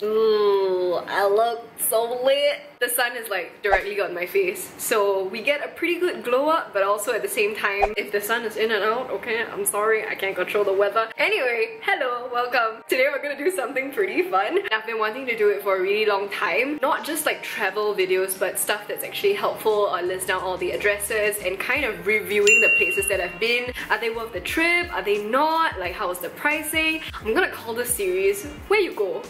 Ooh, I look so lit. The sun is like directly on my face, so we get a pretty good glow up, but also at the same time, if the sun is in and out, okay, I'm sorry, I can't control the weather. Anyway, hello, welcome. Today we're gonna do something pretty fun. I've been wanting to do it for a really long time. Not just like travel videos, but stuff that's actually helpful, or list down all the addresses and kind of reviewing the places that I've been. Are they worth the trip? Are they not? Like, how is the pricing? I'm gonna call this series Where You Go.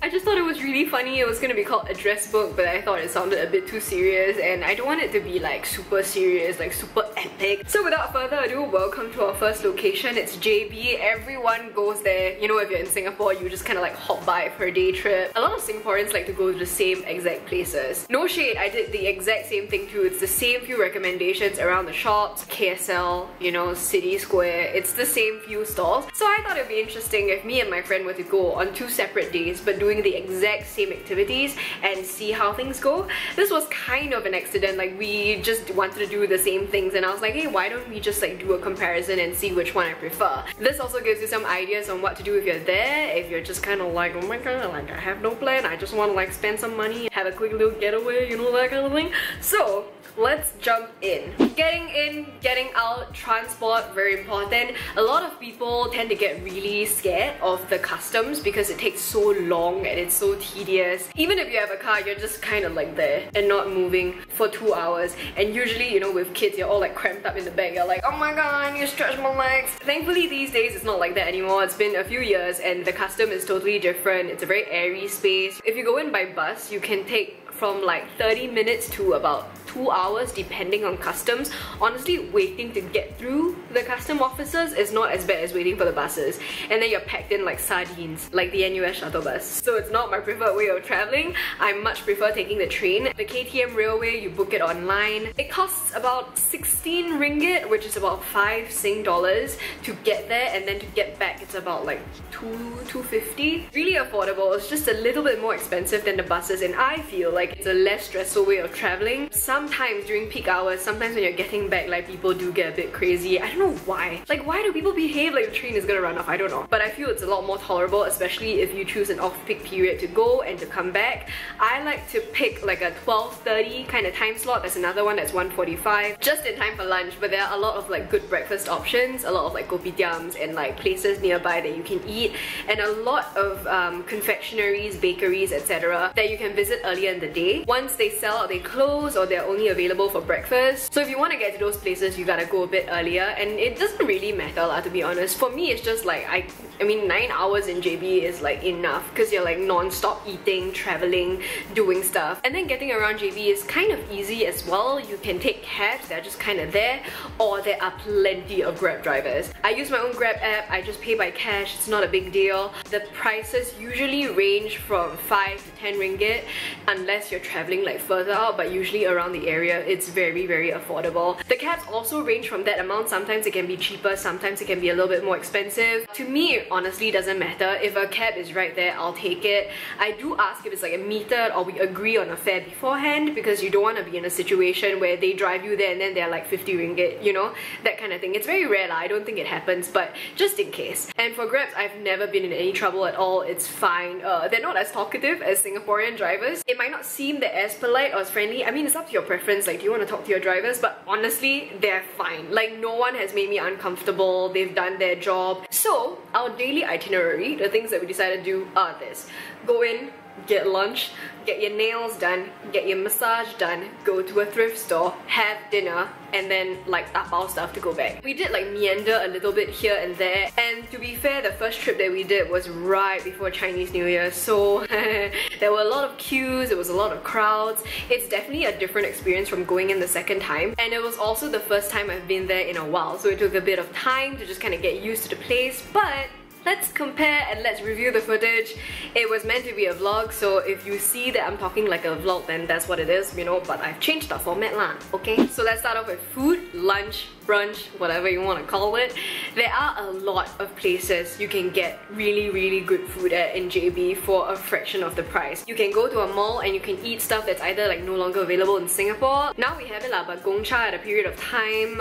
I just thought it was really funny. It was gonna be called Address Book, but I thought it sounded a bit too serious and I don't want it to be like super serious, like super epic. So without further ado, welcome to our first location. It's JB. Everyone goes there. You know, if you're in Singapore, you just kind of like hop by for a day trip. A lot of Singaporeans like to go to the same exact places. No shade, I did the exact same thing too. It's the same few recommendations around the shops, KSL, you know, City Square. It's the same few stalls. So I thought it'd be interesting if me and my friend were to go on 2 separate days, but doing the exact same activities and see how things go. This was kind of an accident, like we just wanted to do the same things and I was like, hey, why don't we just like do a comparison and see which one I prefer. This also gives you some ideas on what to do if you're there, if you're just kind of like, oh my god, like I have no plan, I just want to like spend some money, have a quick little getaway, you know, that kind of thing. So let's jump in. Getting in, getting out, transport, very important. A lot of people tend to get really scared of the customs because it takes so long and it's so tedious. Even if you have a car, you're just kind of like there and not moving for 2 hours. And usually, you know, with kids, you're all like cramped up in the back. You're like, oh my god, I need to stretch my legs. Thankfully, these days, it's not like that anymore. It's been a few years and the custom is totally different. It's a very airy space. If you go in by bus, you can take from like 30 minutes to about 2 hours depending on customs. Honestly, waiting to get through the custom officers is not as bad as waiting for the buses. And then you're packed in like sardines, like the NUS shuttle bus. So it's not my preferred way of traveling. I much prefer taking the train. The KTM Railway, you book it online. It costs about 16 ringgit, which is about 5 Sing dollars to get there, and then to get back it's about like 250. Really affordable. It's just a little bit more expensive than the buses, and I feel like it's a less stressful way of traveling. Sometimes during peak hours, sometimes when you're getting back, like people do get a bit crazy. I don't know why. Like, why do people behave like the train is gonna run off? I don't know. But I feel it's a lot more tolerable, especially if you choose an off-peak period to go and to come back. I like to pick like a 12:30 kind of time slot. There's another one that's 1:45, just in time for lunch. But there are a lot of like good breakfast options, a lot of like kopitiams and like places nearby that you can eat, and a lot of confectionaries, bakeries, etc. that you can visit earlier in the day. Once they sell out, they close, or they're only available for breakfast. So if you want to get to those places, you gotta go a bit earlier, and it doesn't really matter lah, to be honest. For me, it's just like I mean 9 hours in JB is like enough because you're like non-stop eating, traveling, doing stuff. And then getting around JB is kind of easy as well. You can take cabs, they're just kind of there, or there are plenty of Grab drivers. I use my own Grab app, I just pay by cash, it's not a big deal. The prices usually range from 5 to 10 ringgit unless you're traveling like further out, but usually around the area it's very, very affordable. The cabs also range from that amount. Sometimes it can be cheaper, sometimes it can be a little bit more expensive. To me, it honestly doesn't matter. If a cab is right there, I'll take it. I do ask if it's like a metered or we agree on a fare beforehand, because you don't want to be in a situation where they drive you there and then they're like 50 ringgit, you know, that kind of thing. It's very rare lah, I don't think it happens, but just in case. And for Grabs, I've never been in any trouble at all. It's fine. They're not as talkative as Singaporean drivers. It might not seem that as polite or as friendly. I mean, it's up to your preference, like do you want to talk to your drivers, but honestly, they're fine. Like, no one has made me uncomfortable. They've done their job. So our daily itinerary, the things that we decided to do are this: go in, get lunch, get your nails done, get your massage done, go to a thrift store, have dinner, and then like tapao stuff to go back. We did like meander a little bit here and there, and to be fair, the first trip that we did was right before Chinese New Year, so there were a lot of queues, there was a lot of crowds. It's definitely a different experience from going in the second time, and it was also the first time I've been there in a while, so it took a bit of time to just kind of get used to the place. But let's compare and let's review the footage. It was meant to be a vlog, so if you see that I'm talking like a vlog, then that's what it is, you know, but I've changed the format lah, okay? So let's start off with food, lunch, brunch, whatever you want to call it. There are a lot of places you can get really, really good food at in JB for a fraction of the price. You can go to a mall and you can eat stuff that's either like no longer available in Singapore. Now we have it lah, but Gongcha at a period of time,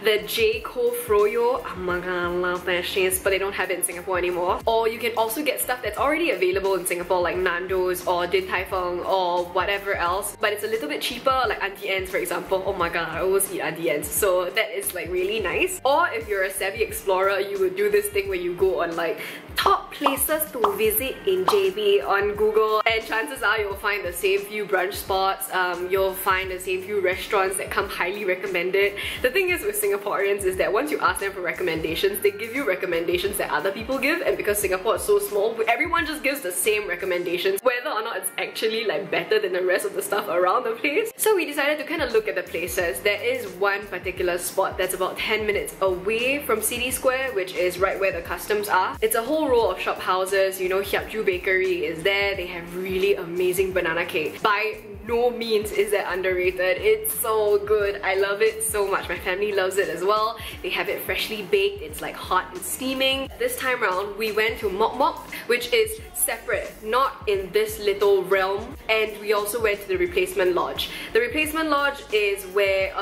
the J Co Froyo, oh my god, I love that shit, but they don't have have it in Singapore anymore. Or you can also get stuff that's already available in Singapore, like Nando's or Din Tai Fung or whatever else, but it's a little bit cheaper, like Auntie Anne's for example. Oh my god, I always eat Auntie Anne's, so that is like really nice. Or if you're a savvy explorer, you would do this thing where you go on like top places to visit in JB on Google, and chances are you'll find the same few brunch spots, you'll find the same few restaurants that come highly recommended. The thing is with Singaporeans is that once you ask them for recommendations, they give you recommendations that other people give, and because Singapore is so small, everyone just gives the same recommendations, whether or not it's actually like better than the rest of the stuff around the place. So we decided to kind of look at the places. There is one particular spot that's about 10 minutes away from City Square, which is right where the customs are. It's a whole row of shop houses, you know, Hiap Joo Bakery is there, they have really amazing banana cake. By no means is that underrated. It's so good. I love it so much. My family loves it as well. They have it freshly baked. It's like hot and steaming. This time around, we went to Mok Mok, which is separate, not in this little realm. And we also went to the Replacement Lodge. The Replacement Lodge is where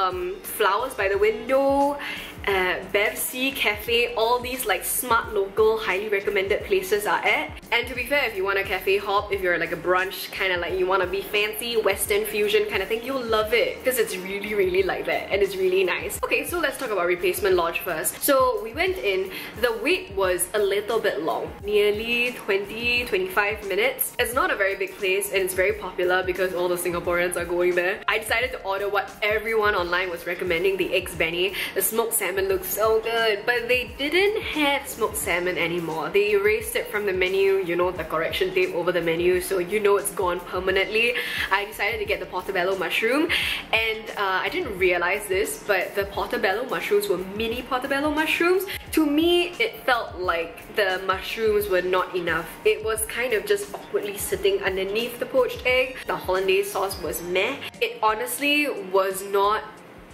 Flowers by the Window, Bev C Cafe, all these like smart local highly recommended places are at. And to be fair, if you want a cafe hop, if you're like a brunch kind of like you want to be fancy Western fusion kind of thing, you'll love it because it's really like that and it's really nice. Okay, so let's talk about Replacement Lodge first. So we went in, the wait was a little bit long, nearly 20-25 minutes. It's not a very big place and it's very popular because all the Singaporeans are going there. I decided to order what everyone online was recommending, the eggs benny. The smoked salmon looks so good, but they didn't have smoked salmon anymore. They erased it from the menu, you know, the correction tape over the menu, so you know it's gone permanently. I decided to get the portobello mushroom, and I didn't realize this, but the portobello mushrooms were mini portobello mushrooms. To me, it felt like the mushrooms were not enough. It was kind of just awkwardly sitting underneath the poached egg. The hollandaise sauce was meh. It honestly was not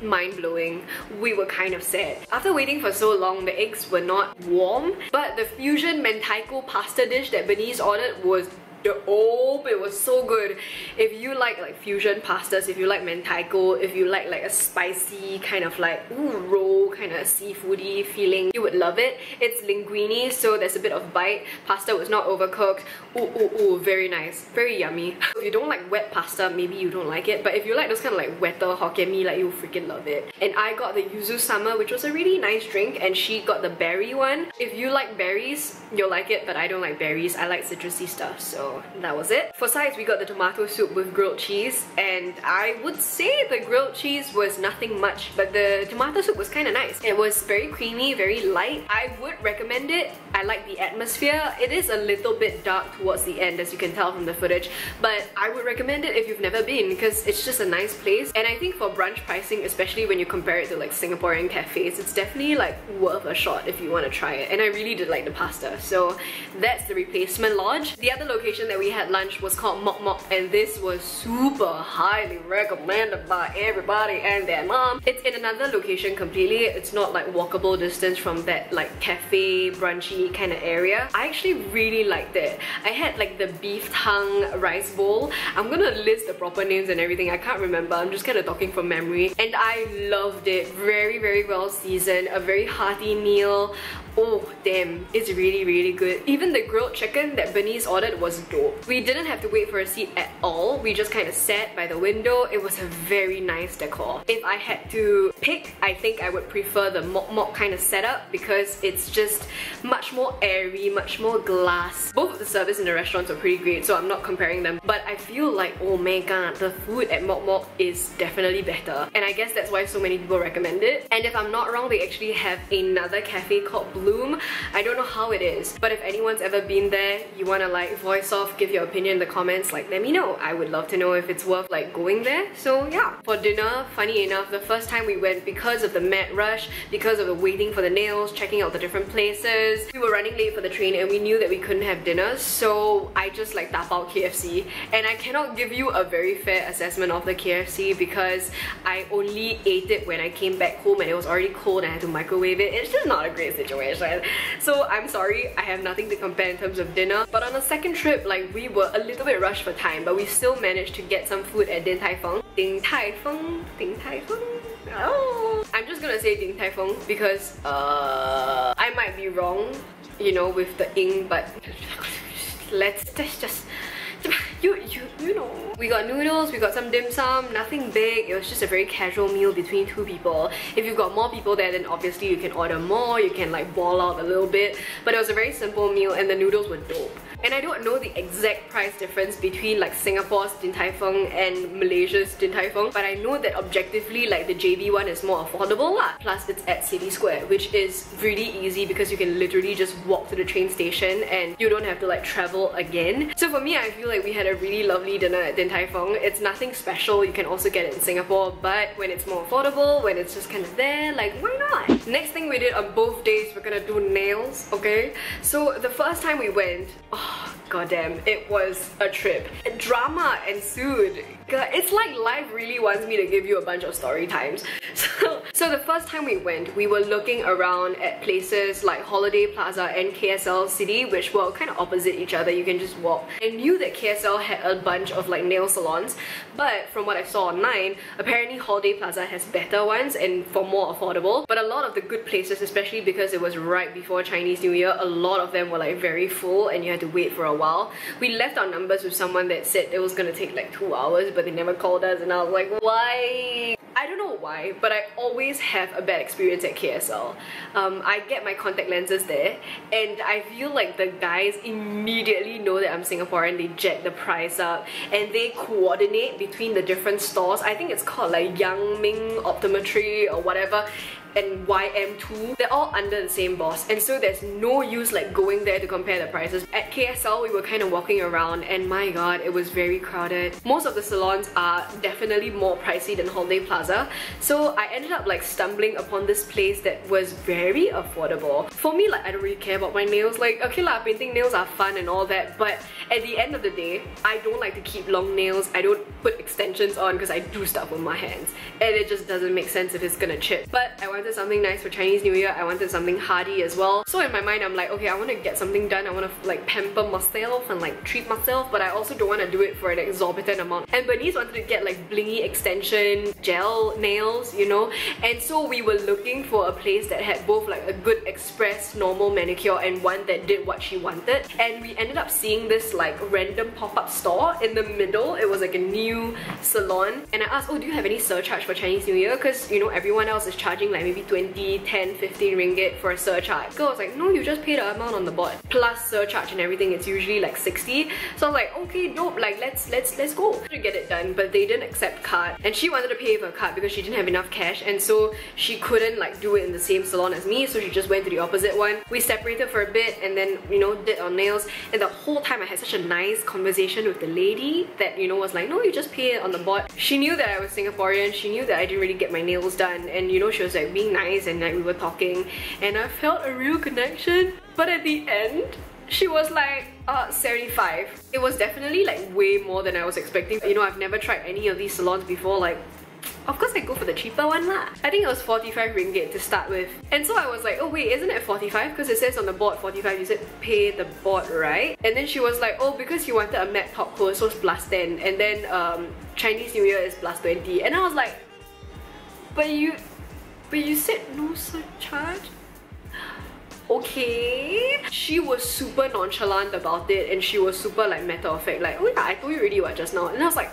mind-blowing. We were kind of sad. After waiting for so long, the eggs were not warm, but the fusion mentaiko pasta dish that Bernice ordered was dope. It was so good. If you like fusion pastas, if you like mentaiko, if you like a spicy kind of like raw kind of seafoody feeling, you would love it. It's linguine, so there's a bit of bite. Pasta was not overcooked. Ooh, very nice, very yummy. If you don't like wet pasta, maybe you don't like it, but if you like those kind of like wetter Hokkien mee, like, you'll freaking love it. And I got the yuzu summer, which was a really nice drink, and she got the berry one. If you like berries, you'll like it, but I don't like berries. I like citrusy stuff, so that was it. For sides, we got the tomato soup with grilled cheese, and I would say the grilled cheese was nothing much, but the tomato soup was kind of nice. It was very creamy, very light. I would recommend it. I like the atmosphere. It is a little bit dark towards the end, as you can tell from the footage, but I would recommend it if you've never been, because it's just a nice place. And I think for brunch pricing, especially when you compare it to like Singaporean cafes, it's definitely like worth a shot if you want to try it. And I really did like the pasta, so that's the Replacement Lodge. The other location that we had lunch was called Mok Mok, and this was super highly recommended by everybody and their mom. It's in another location completely. It's not like walkable distance from that like cafe brunchy kind of area. I actually really liked it. I had like the beef tongue rice bowl. I'm gonna list the proper names and everything. I can't remember. I'm just kind of talking from memory, and I loved it. Very well seasoned, a very hearty meal. Oh damn, it's really good. Even the grilled chicken that Bernice ordered was dope. We didn't have to wait for a seat at all. We just kind of sat by the window. It was a very nice decor. If I had to pick, I think I would prefer the Mok Mok kind of setup because it's just much more airy, much more glass. Both of the service in the restaurants are pretty great, so I'm not comparing them. But I feel like, oh my god, the food at Mok Mok is definitely better. And I guess that's why so many people recommend it. And if I'm not wrong, they actually have another cafe called Bloom. I don't know how it is, but if anyone's ever been there, you want to like voice off, give your opinion in the comments, like let me know. I would love to know if it's worth like going there. So yeah. For dinner, funny enough, the first time we went, because of the mad rush, because of the waiting for the nails, checking out the different places, we were running late for the train and we knew that we couldn't have dinner, so I just like tap out KFC. And I cannot give you a very fair assessment of the KFC because I only ate it when I came back home and it was already cold and I had to microwave it. It's just not a great situation. So I'm sorry, I have nothing to compare in terms of dinner. But on the second trip, like, we were a little bit rushed for time, but we still managed to get some food at Din Tai Fung. Din Tai Fung? Din Tai Fung? Oh. I'm just gonna say Din Tai Fung because I might be wrong, you know, with the ing, but let's just you know. We got noodles, we got some dim sum, nothing big. It was just a very casual meal between two people. If you've got more people there, then obviously you can order more, you can like ball out a little bit. But it was a very simple meal and the noodles were dope. And I don't know the exact price difference between like Singapore's Din Tai Fung and Malaysia's Din Tai Fung, but I know that objectively like the JB one is more affordable lah. Plus it's at City Square, which is really easy because you can literally just walk to the train station and you don't have to like travel again. So for me, I feel like we had a really lovely dinner at Din Tai Fung. It's nothing special, you can also get it in Singapore, but when it's more affordable, when it's just kind of there, like why not? Next thing we did on both days, we're gonna do nails, okay? So the first time we went, oh, goddamn, it was a trip. Drama ensued. God, it's like life really wants me to give you a bunch of story times. So the first time we went, we were looking around at places like Holiday Plaza and KSL City, which were kind of opposite each other. You can just walk. I knew that KSL had a bunch of like nail salons, but from what I saw online, apparently Holiday Plaza has better ones and for more affordable. But a lot of the good places, especially because it was right before Chinese New Year, a lot of them were like very full and you had to wait for a while. We left our numbers with someone that said it was gonna take like 2 hours, but they never called us, and I was like, why? I don't know why, but I always have a bad experience at KSL. I get my contact lenses there, and I feel like the guys immediately know that I'm Singaporean. They jack the price up, and they coordinate between the different stores. I think it's called like Yang Ming Optometry or whatever, and YM2, they're all under the same boss, and so there's no use like going there to compare the prices. At KSL, we were kind of walking around and my god, it was very crowded. Most of the salons are definitely more pricey than Holiday Plaza, so I ended up like stumbling upon this place that was very affordable. For me, like I don't really care about my nails, like okay lah, painting nails are fun and all that, but at the end of the day, I don't like to keep long nails. I don't put extensions on because I do stuff with my hands and it just doesn't make sense if it's gonna chip. But I wanted something nice for Chinese New Year, I wanted something hardy as well. So in my mind, I'm like, okay, I want to get something done, I want to like pamper myself and like treat myself, but I also don't want to do it for an exorbitant amount. And Bernice wanted to get like blingy extension gel nails, you know, and so we were looking for a place that had both like a good express normal manicure and one that did what she wanted. And we ended up seeing this like random pop-up store in the middle. It was like a new salon, and I asked, oh, do you have any surcharge for Chinese New Year? Because you know everyone else is charging like maybe 20, 10, 15 ringgit for a surcharge. Girl was like, no, you just pay the amount on the board plus surcharge and everything. It's usually like 60. So I was like, okay, dope, like let's go to get it done. But they didn't accept card, and she wanted to pay with her card because she didn't have enough cash, and so she couldn't like do it in the same salon as me, so she just went to the opposite one. We separated for a bit and then, you know, did our nails, and the whole time I had such a nice conversation with the lady that, you know, was like, no, you just pay it on the board. She knew that I was Singaporean, she knew that I didn't really get my nails done, and you know, she was like being nice and like we were talking and I felt a real connection. But at the end, she was like, 75. It was definitely like way more than I was expecting. You know, I've never tried any of these salons before, like of course I go for the cheaper one lah. I think it was 45 ringgit to start with. And so I was like, oh wait, isn't it 45? Because it says on the board 45, you said pay the board, right? And then she was like, oh, because you wanted a matte top coat, so it's plus 10. And then Chinese New Year is plus 20. And I was like, but you said no surcharge? Okay. She was super nonchalant about it, and she was super like matter of fact, like, oh yeah, I told you already what just now. And I was like,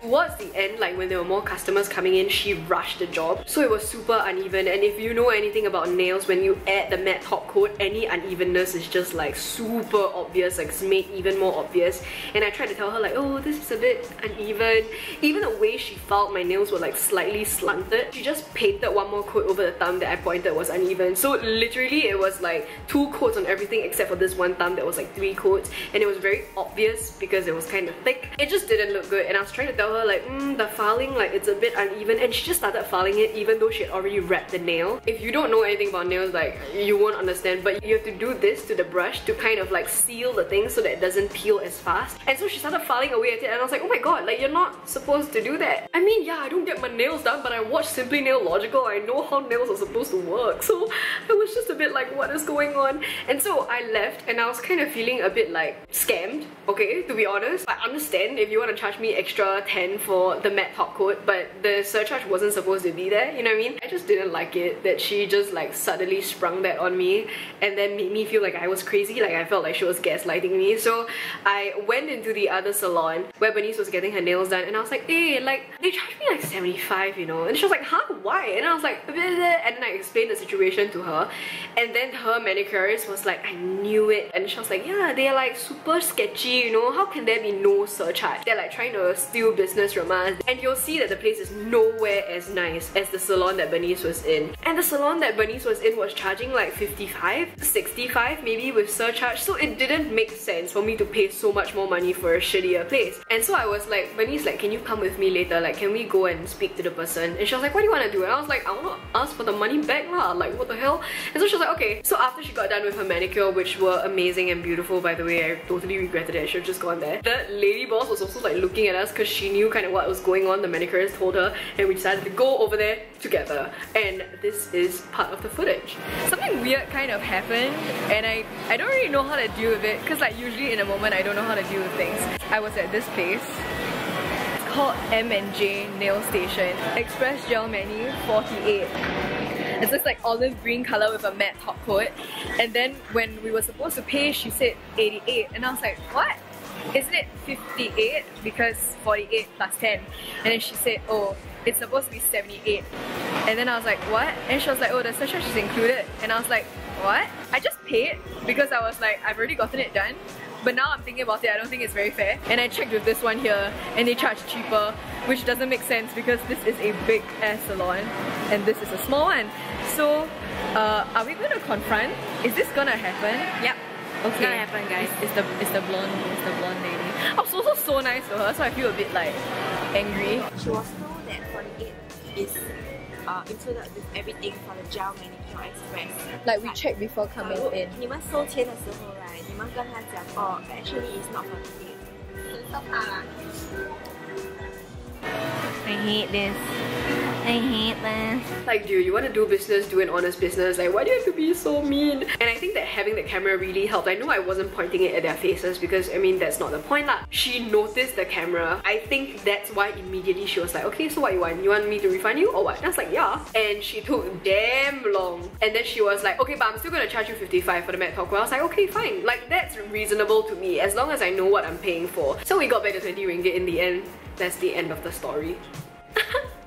towards the end, like when there were more customers coming in, she rushed the job, so it was super uneven. And if you know anything about nails, when you add the matte top coat, any unevenness is just like super obvious, like it's made even more obvious. And I tried to tell her like, oh, this is a bit uneven. Even the way she felt my nails were like slightly slanted. She just painted one more coat over the thumb that I pointed was uneven. So literally it was like 2 coats on everything except for this one thumb that was like 3 coats, and it was very obvious because it was kind of thick. It just didn't look good, and I was trying to tell her like, the filing, like it's a bit uneven, and she just started filing it even though she had already wrapped the nail. If you don't know anything about nails, like you won't understand, but you have to do this to the brush to kind of like seal the thing so that it doesn't peel as fast. And so she started filing away at it, and I was like, oh my god, like you're not supposed to do that. I mean, yeah, I don't get my nails done, but I watch Simply Nail Logical. I know how nails are supposed to work, so I was just a bit like, what is going on? And so I left, and I was kind of feeling a bit like scammed, okay, to be honest. I understand if you want to charge me extra 10 $10 for the matte top coat, but the surcharge wasn't supposed to be there, you know what I mean? I just didn't like it that she just like suddenly sprung that on me and then made me feel like I was crazy, like I felt like she was gaslighting me. So I went into the other salon where Bernice was getting her nails done and I was like, hey, like they charged me like 75, you know? And she was like, huh, why? And I was like, bleh, bleh. And then I explained the situation to her, and then her manicurist was like, I knew it. And she was like, yeah, they're like super sketchy, you know, how can there be no surcharge? They're like trying to steal business from us. And you'll see that the place is nowhere as nice as the salon that Bernice was in. And the salon that Bernice was in was charging like 55, 65 maybe with surcharge, so it didn't make sense for me to pay so much more money for a shittier place. And so I was like, Bernice, like, can you come with me later? Like, can we go and speak to the person? And she was like, what do you want to do? And I was like, I want to ask for the money back lah, like what the hell? And so she was like, okay. So after she got done with her manicure, which were amazing and beautiful by the way, I totally regretted it, I should have just gone there. The lady boss was also like looking at us because she knew kind of what was going on, the manicurist told her, and we decided to go over there together. And this is part of the footage. Something weird kind of happened and I don't really know how to deal with it because like usually in a moment I don't know how to deal with things. I was at this place called M&J Nail Station. Express Gel Mani 48. It's this like olive green color with a matte top coat. And then when we were supposed to pay, she said 88. And I was like, what? Isn't it 58? Because 48 plus 10. And then she said, oh, it's supposed to be 78. And then I was like, what? And she was like, oh, the surcharge is included. And I was like, what? I just paid because I was like, I've already gotten it done. But now I'm thinking about it, I don't think it's very fair. And I checked with this one here and they charge cheaper, which doesn't make sense because this is a big ass salon and this is a small one. So, are we gonna confront? Is this gonna happen? Yep. Okay. It's gonna happen, guys. It's the blonde lady. I was also so nice to her, so I feel a bit like angry. She was told that 48 is included with everything for the gel manicure express. Like we checked before coming in. 你们收钱的时候 right， 你们跟他讲哦 actually it's not 48。很可怕啦。I hate this. I hate this. Like, dude, you want to do business, do an honest business. Like, why do you have to be so mean? And I think that having the camera really helped. I know I wasn't pointing it at their faces because, I mean, that's not the point lah. She noticed the camera. I think that's why immediately she was like, okay, so what you want? You want me to refund you or what? And I was like, yeah. And she took damn long. And then she was like, okay, but I'm still gonna charge you 55 for the matte top coat. I was like, okay, fine. Like, that's reasonable to me as long as I know what I'm paying for. So we got back to 20 ringgit in the end. That's the end of the story.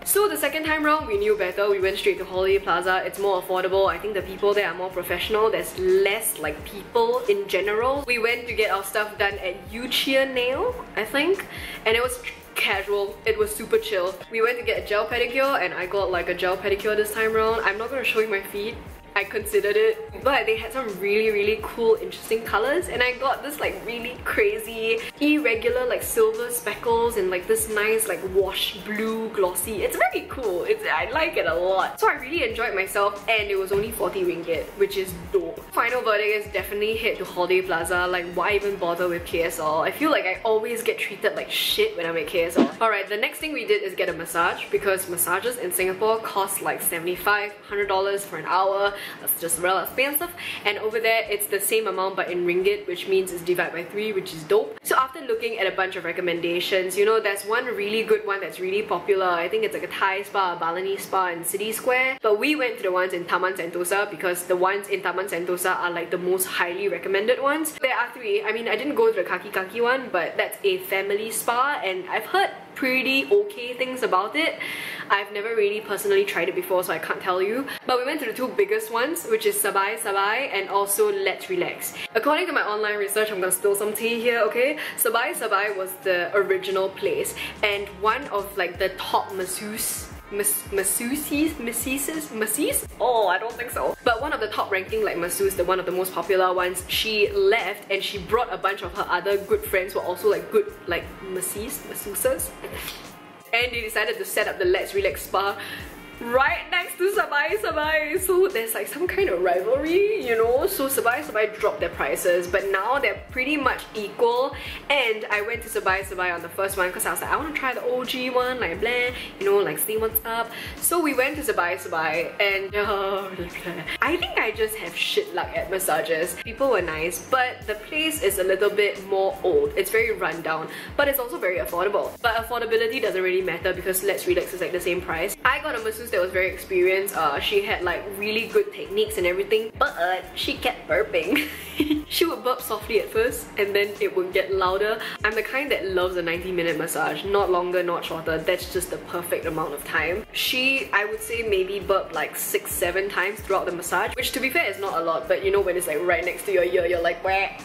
So the second time round, we knew better. We went straight to Holiday Plaza. It's more affordable. I think the people there are more professional. There's less like people in general. We went to get our stuff done at Yuchia Nail, I think. And it was casual. It was super chill. We went to get a gel pedicure and I got like a gel pedicure this time round. I'm not gonna show you my feet. I considered it, but they had some really cool, interesting colors, and I got this like really crazy, irregular like silver speckles and like this nice like wash blue glossy. It's very cool. I like it a lot. So I really enjoyed myself, and it was only 40 ringgit, which is dope. Final verdict is definitely head to Holiday Plaza. Like, why even bother with KSL? I feel like I always get treated like shit when I'm at KSL. Alright, the next thing we did is get a massage because massages in Singapore cost like $75, $100 for an hour. That's just real expensive. And over there, it's the same amount but in ringgit, which means it's divided by 3, which is dope. So after looking at a bunch of recommendations, you know, there's one really good one that's really popular. I think it's like a Thai spa, a Balinese spa in City Square. But we went to the ones in Taman Sentosa because the ones in Taman Sentosa are like the most highly recommended ones. There are 3. I mean, I didn't go to the Kaki one, but that's a family spa and I've heard pretty okay things about it. I've never really personally tried it before, so I can't tell you. But we went to the 2 biggest ones, which is Sabye Sabye and also Let's Relax. According to my online research, I'm gonna spill some tea here, okay? Sabye Sabye was the original place, and one of like the top masseuses? Oh, I don't think so. But one of the top ranking like masseuses, one of the most popular ones, she left and she brought a bunch of her other good friends who are also like good like masseuses. And they decided to set up the Let's Relax spa right next to Sabye Sabye. So there's like some kind of rivalry, you know? So Sabye Sabye dropped their prices, but now they're pretty much equal. And I went to Sabye Sabye on the first one because I was like, I want to try the OG one, like blah, you know, like see what's up. So we went to Sabye Sabye and I think I just have shit luck at massages. People were nice, but the place is a little bit more old. It's very rundown, but it's also very affordable. But affordability doesn't really matter because Let's Relax is like the same price. I got a masseuse that was very experienced. She had like really good techniques and everything, but she kept burping. She would burp softly at first and then it would get louder. I'm the kind that loves a 90-minute massage. Not longer, not shorter. That's just the perfect amount of time. She, I would say, maybe burped like 6-7 times throughout the massage, which to be fair is not a lot, but you know when it's like right next to your ear, you're like,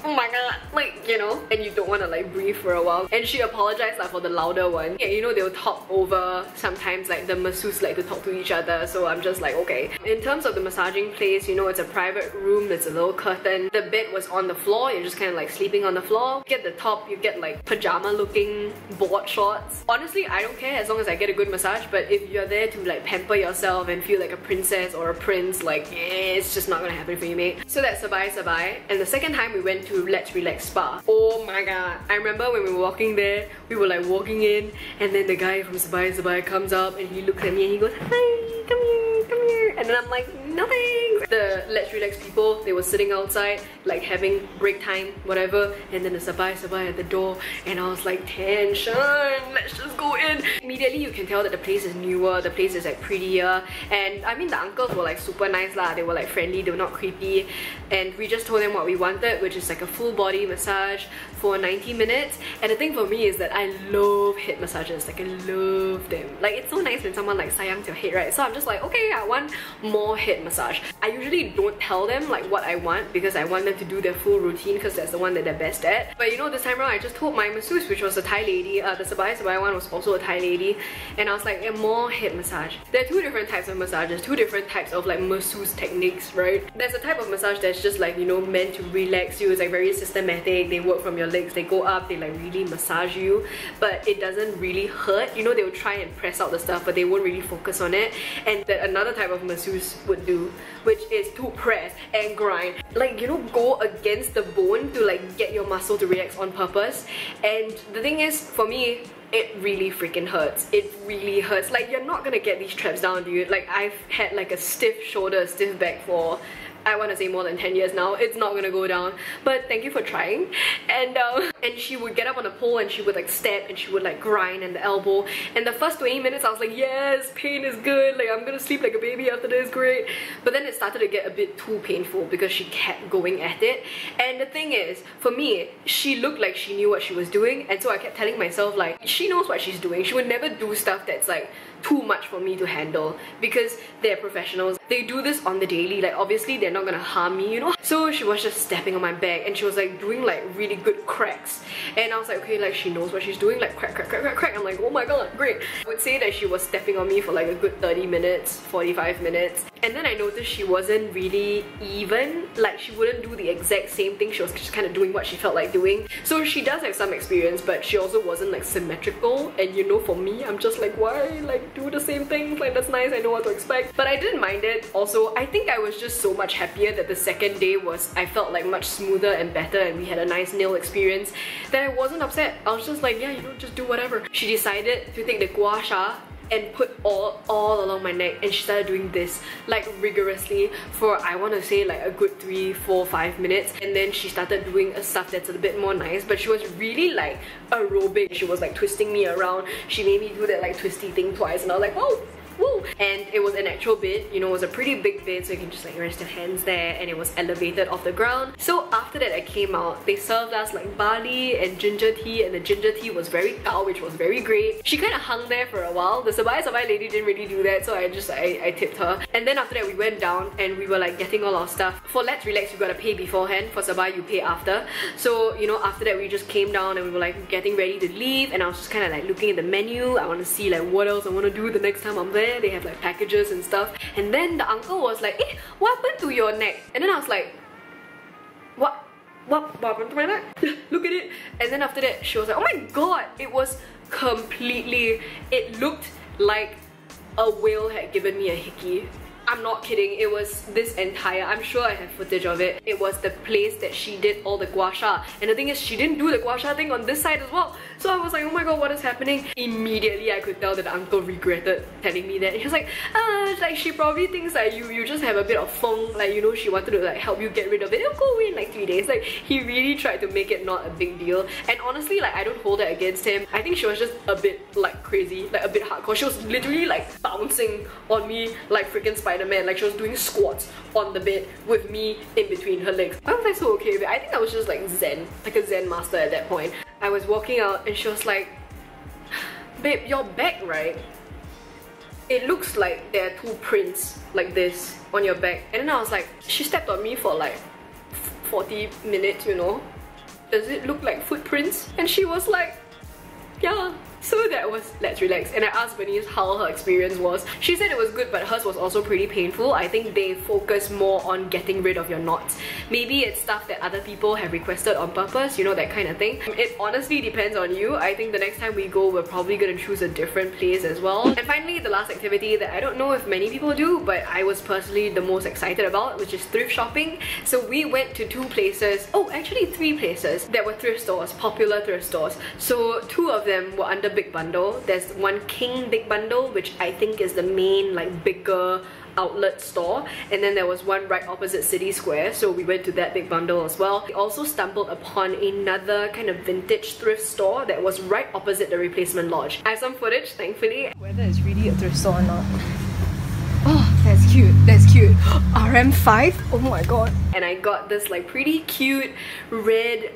oh my god, like, you know, and you don't want to like breathe for a while. And she apologized like for the louder one. Yeah, you know, they'll talk over. Sometimes like the masseuse like to talk to each other, so I'm just like, okay. In terms of the massaging place, you know, it's a private room, there's a little curtain. The bed was on the floor, you're just kind of like sleeping on the floor. You get the top, you get like pajama looking board shorts. Honestly, I don't care as long as I get a good massage, but if you're there to like pamper yourself and feel like a princess or a prince, like it's just not gonna happen for you, mate. So that's Sabye Sabye. And the second time we went to Let's Relax Spa. Oh my god, I remember when we were walking there, we were like walking in and then the guy from Sabye Sabye comes up and he looks at me and he goes, hi, come here, come here. And then I'm like, no thanks. The Let's Relax people, they were sitting outside like having break time, whatever, and then the Sabye Sabye at the door and I was like, tension, let's just go in. Immediately you can tell that the place is newer, the place is like prettier, and I mean the uncles were like super nice lah, they were like friendly, they were not creepy, and we just told them what we wanted, which is like a full body massage for 90 minutes. And the thing for me is that I love head massages, like I love them. Like it's so nice when someone like sayangs your head, right? So I'm just like, okay, I want more head massage. I usually don't tell them like what I want because I want them to do their full routine because that's the one that they're best at. But you know, this time around I just told my masseuse, which was a Thai lady, the Sabye Sabye one was also a Thai lady, and I was like, yeah, more head massage. There are two different types of massages, two different types of like masseuse techniques, right? There's a type of massage that's just like, you know, meant to relax you. It's like very systematic. They work from your legs, they go up, they like really massage you, but it doesn't really hurt. You know, they will try and press out the stuff, but they won't really focus on it. And that another type of masseuse would do, which is to press and grind, like, you know, go against the bone to like get your muscle to relax on purpose. And the thing is, for me, it really freaking hurts. It really hurts. Like, you're not gonna get these traps down, dude. Like, I've had like a stiff shoulder, stiff back for, I want to say more than 10 years now. It's not gonna go down, but thank you for trying. And she would get up on a pole and she would like step and she would like grind and the elbow. And the first 20 minutes I was like, yes, pain is good, like I'm gonna sleep like a baby after this, great. But then it started to get a bit too painful because she kept going at it. And the thing is, for me, she looked like she knew what she was doing, and so I kept telling myself like, she knows what she's doing. She would never do stuff that's like too much for me to handle because they're professionals. They do this on the daily, like obviously they're not gonna harm me, you know? So she was just stepping on my back and she was like doing like really good cracks, and I was like, okay, like she knows what she's doing, like crack, crack, crack, crack, crack. I'm like, oh my god, great. I would say that she was stepping on me for like a good 30 minutes, 45 minutes, and then I noticed she wasn't really even, like she wouldn't do the exact same thing, she was just kind of doing what she felt like doing. So she does have some experience, but she also wasn't like symmetrical, and you know, for me, I'm just like, why like do the same things? Like that's nice, I know what to expect. But I didn't mind it. Also, I think I was just so much happier that the second day was, I felt like much smoother and better, and we had a nice nail experience, that I wasn't upset. I was just like, yeah, you know, just do whatever. She decided to take the gua sha and put all along my neck, and she started doing this like rigorously for, I want to say like a good 3, 4, 5 minutes. And then she started doing a stuff that's a bit more nice, but she was really like aerobic. She was like twisting me around. She made me do that like twisty thing twice, and I was like, whoa. Woo. And it was an actual bed, you know, it was a pretty big bed, so you can just like rest your hands there, and it was elevated off the ground. So after that I came out, they served us like barley and ginger tea, and the ginger tea was very gao, which was very great. She kind of hung there for a while. The Sabye Sabye lady didn't really do that, so I tipped her. And then after that we went down and we were like getting all our stuff. For Let's Relax you gotta pay beforehand, for Sabye you pay after. So you know, after that we just came down and we were like getting ready to leave, and I was just kind of like looking at the menu. I want to see like what else I want to do the next time I'm there. They have like packages and stuff. And then the uncle was like, eh, what happened to your neck? And then I was like, what happened to my neck? Look at it. And then after that she was like, oh my god, it was completely, it looked like a whale had given me a hickey. I'm not kidding, it was this entire, I'm sure I have footage of it. It was the place that she did all the gua sha. And the thing is, she didn't do the gua sha thing on this side as well. So I was like, oh my god, what is happening? Immediately I could tell that the uncle regretted telling me that. He was like, like she probably thinks that you just have a bit of feng, like you know, she wanted to like help you get rid of it. It'll go away in like 3 days. Like he really tried to make it not a big deal. And honestly, like I don't hold that against him. I think she was just a bit like crazy, like a bit hardcore. She was literally like bouncing on me like freaking Spider-Man. Like she was doing squats on the bed with me in between her legs. Why was I so okay with it? I think I was just like zen, like a zen master at that point. I was walking out and she was like, babe, your back, right? It looks like there are 2 prints like this on your back. And then I was like, she stepped on me for like 40 minutes, you know? Does it look like footprints? And she was like, yeah. So that was Let's Relax, and I asked Bernice how her experience was. She said it was good, but hers was also pretty painful. I think they focus more on getting rid of your knots. Maybe it's stuff that other people have requested on purpose, you know, that kind of thing. It honestly depends on you. I think the next time we go, we're probably gonna choose a different place as well. And finally, the last activity that I don't know if many people do, but I was personally the most excited about, which is thrift shopping. So we went to 2 places, oh actually 3 places that were thrift stores, popular thrift stores. So 2 of them were under Big Bundle. There's one King Big Bundle, which I think is the main like bigger outlet store, and then there was one right opposite City Square, so we went to that Big Bundle as well. We also stumbled upon another kind of vintage thrift store that was right opposite the replacement lodge. I have some footage, thankfully. Whether it's really a thrift store or not. Oh, that's cute, that's cute. RM5? Oh my god. And I got this like pretty cute red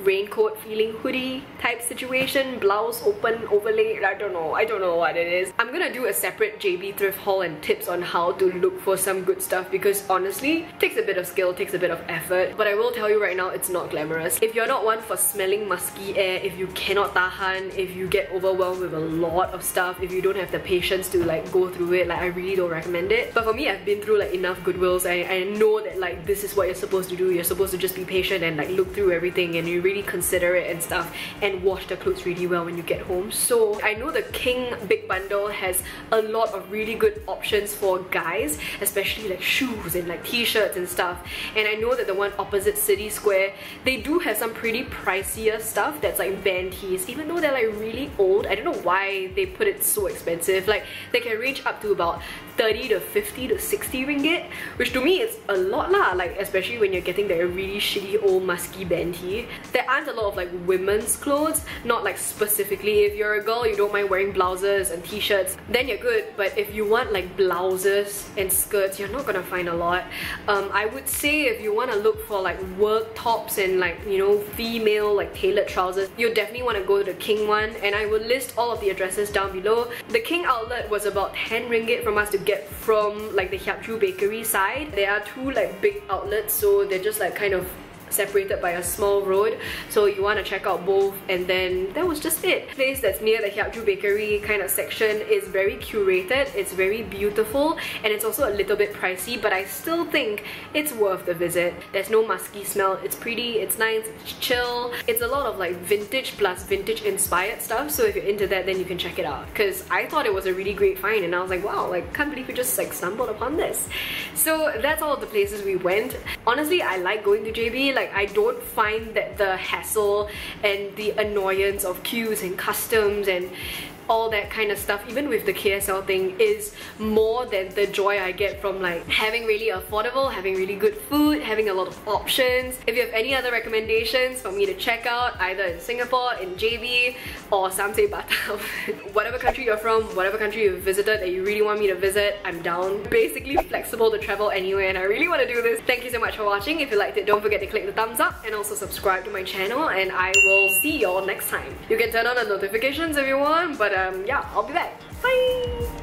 raincoat feeling hoodie type situation, blouse open overlay. I don't know what it is. I'm gonna do a separate JB thrift haul and tips on how to look for some good stuff, because honestly it takes a bit of skill, takes a bit of effort, but I will tell you right now, it's not glamorous. If you're not one for smelling musky air, if you cannot tahan, if you get overwhelmed with a lot of stuff, if you don't have the patience to like go through it, like I really don't recommend it. But for me, I've been through like enough Goodwills. I know that like this is what you're supposed to do. You're supposed to just be patient and like look through everything, and you really consider it and stuff, and wash the clothes really well when you get home. So I know the King Big Bundle has a lot of really good options for guys, especially like shoes and like t-shirts and stuff. And I know that the one opposite City Square, they do have some pretty pricier stuff that's like band tees, even though they're like really old. I don't know why they put it so expensive. Like they can range up to about 30 to 50 to 60 ringgit, which to me is a lot lah, like especially when you're getting the really shitty old musky band tee. There aren't a lot of like women's clothes, not like specifically. If you're a girl, you don't mind wearing blouses and t-shirts, then you're good. But if you want like blouses and skirts, you're not gonna find a lot. I would say if you want to look for like work tops and like, you know, female like tailored trousers, you definitely want to go to the King one, and I will list all of the addresses down below. The King outlet was about 10 ringgit from us to get from like the Hiap Joo Bakery side. There are 2 like big outlets, so they're just like kind of separated by a small road, so you want to check out both. And then that was just it. The place that's near the Hiap Joo Bakery kind of section is very curated, it's very beautiful, and it's also a little bit pricey, but I still think it's worth the visit. There's no musky smell, it's pretty, it's nice, it's chill. It's a lot of like vintage plus vintage inspired stuff, so if you're into that, then you can check it out, because I thought it was a really great find, and I was like, wow, like can't believe we just like stumbled upon this. So that's all of the places we went. Honestly, I like going to JB. Like I don't find that the hassle and the annoyance of queues and customs and all that kind of stuff, even with the KSL thing, is more than the joy I get from like having really affordable, having really good food, having a lot of options. If you have any other recommendations for me to check out, either in Singapore, in JB, or some say Batam, whatever country you're from, whatever country you've visited that you really want me to visit, I'm down. Basically flexible to travel anywhere, and I really want to do this. Thank you so much for watching. If you liked it, don't forget to click the thumbs up and also subscribe to my channel, and I will see y'all next time. You can turn on the notifications if you want, but yeah, I'll be back. Bye!